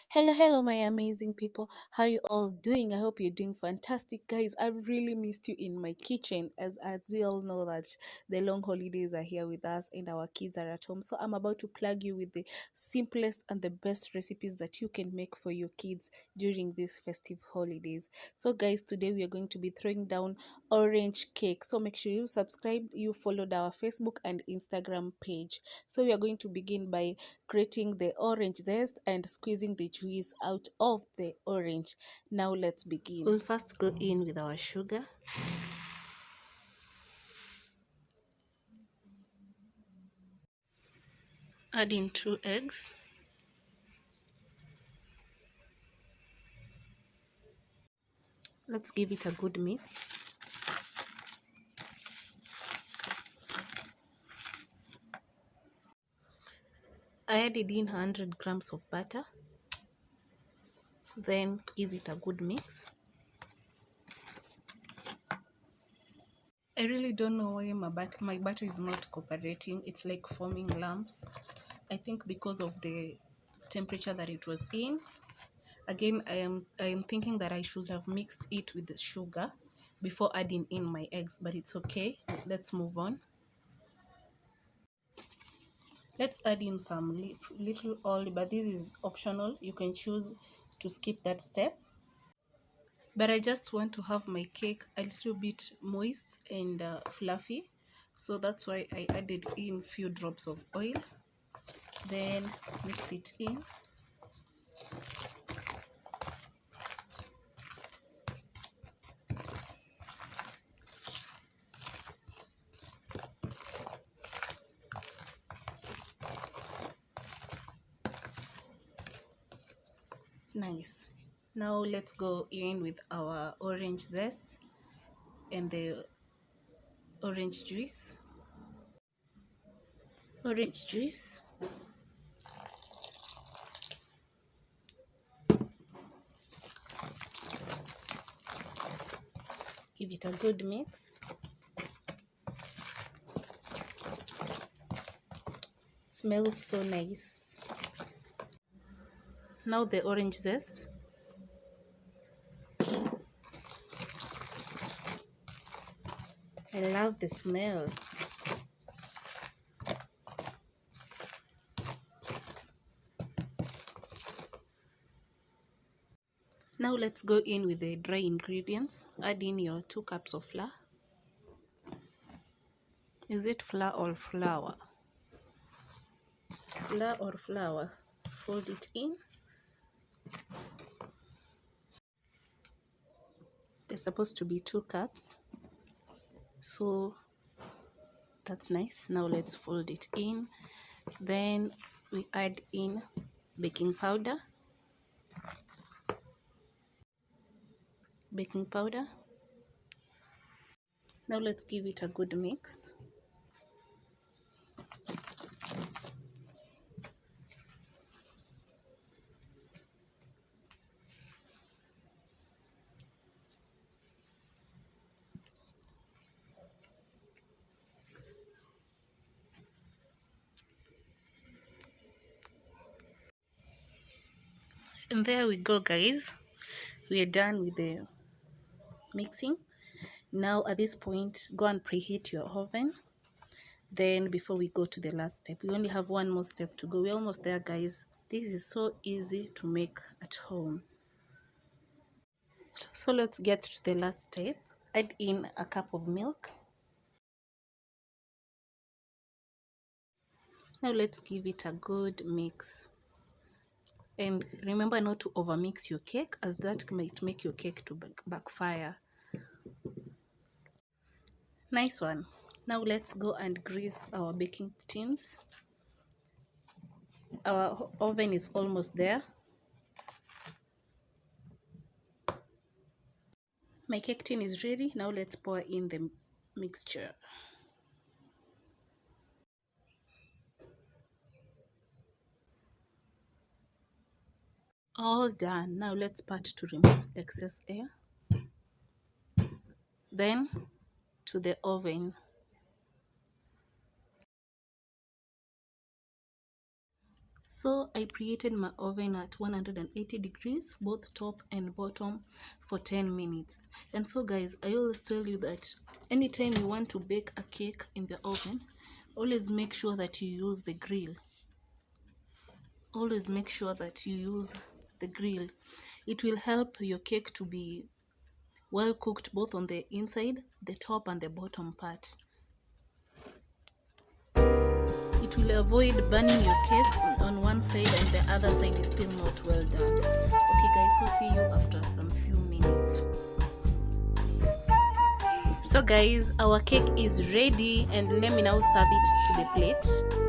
Hello, my amazing people. How you all doing? I hope you're doing fantastic, guys. I really missed you in my kitchen, as we all know that the long holidays are here with us and our kids are at home. So I'm about to plug you with the simplest and the best recipes that you can make for your kids during these festive holidays. So, guys, today we are going to be throwing down orange cake. So make sure you subscribe, you followed our Facebook and Instagram page. So we are going to begin by grating the orange zest and squeezing the juice out of the orange. Now let's begin. We'll first go in with our sugar. Add in 2 eggs. Let's give it a good mix. I added in 100 grams of butter. Then give it a good mix. I really don't know why my butter is not cooperating. It's like forming lumps. I think because of the temperature that it was in. Again, I am thinking that I should have mixed it with the sugar before adding in my eggs, but it's okay. Let's move on. Let's add in some little oil, but this is optional. You can choose to skip that step. But I just want to have my cake a little bit moist and fluffy. So that's why I added in few drops of oil. Then mix it in. Nice. Now let's go in with our orange zest and the orange juice. Orange juice. Give it a good mix. Smells so nice. Now the orange zest. I love the smell. Now let's go in with the dry ingredients. Add in your 2 cups of flour. Is it flour or flour? Flour or flour. Fold it in. There's supposed to be 2 cups. So that's nice. Now let's fold it in. Then we add in baking powder. Baking powder. Now let's give it a good mix. And there we go, guys. We are done with the mixing. Now at this point, go and preheat your oven. Then before we go to the last step, we only have one more step to go. We're almost there, guys. This is so easy to make at home. So let's get to the last step. Add in a cup of milk. Now let's give it a good mix. And remember not to overmix your cake, as that might make your cake to backfire. Nice one. Now let's go and grease our baking tins. Our oven is almost there. My cake tin is ready. Now let's pour in the mixture. All done. Now let's pat to remove excess air. Then to the oven. So I preheated my oven at 180 degrees, both top and bottom, for 10 minutes. And so guys, I always tell you that anytime you want to bake a cake in the oven, always make sure that you use the grill. Always make sure that you use the grill. It will help your cake to be well cooked both on the inside, the top and the bottom part. It will avoid burning your cake on one side and the other side is still not well done. Okay guys, so see you after some few minutes. So guys, our cake is ready and let me now serve it to the plate.